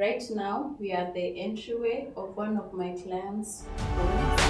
Right now, we are at the entryway of one of my clients' homes.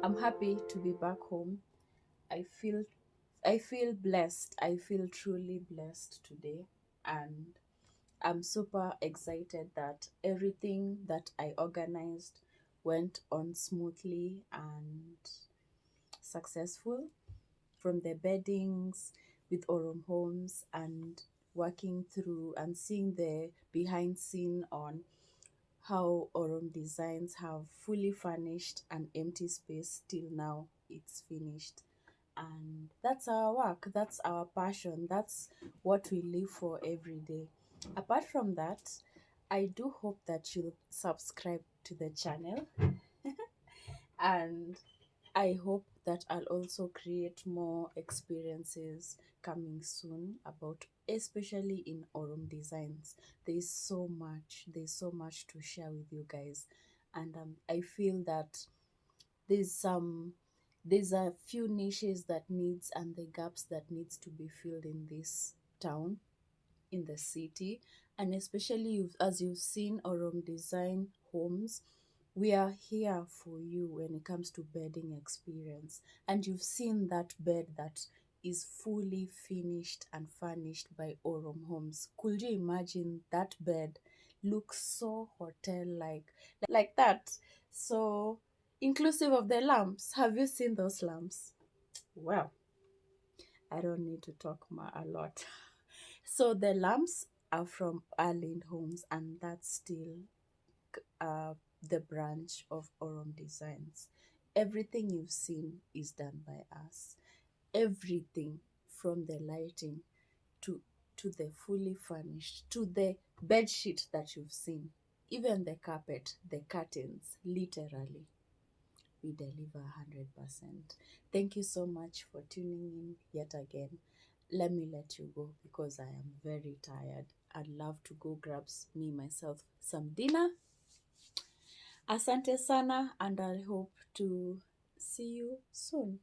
I'm happy to be back home. I feel I feel blessed. I feel truly blessed today, and I'm super excited that everything that I organized went on smoothly and successful, from the beddings with Aurom Homes and working through and seeing the behind scene on how Aurom Designs have fully furnished an empty space till now it's finished. And that's our work, that's our passion, that's what we live for every day. Apart from that, I do hope that you'll subscribe to the channel, and I hope that I'll also create more experiences coming soon about, especially in Aurom Designs. There's so much to share with you guys. And I feel that there's some there's a few niches that needs and the gaps that needs to be filled in this town, in the city, and especially as you've seen Aurom Design Homes, we are here for you when it comes to bedding experience. And you've seen that bed that is fully finished and furnished by Aurom Homes. Could you imagine that bed looks so hotel like that? So inclusive of the lamps. Have you seen those lamps? Well, I don't need to talk a lot. So the lamps are from Arlind Homes, and that's still uh, the branch of Aurom Designs. Everything you've seen is done by us. Everything, from the lighting to the fully furnished, to the bed sheet that you've seen, even the carpet, the curtains, literally, we deliver 100%. Thank you so much for tuning in yet again. Let me let you go because I am very tired. I'd love to go grab me myself some dinner. Asante sana, and I hope to see you soon.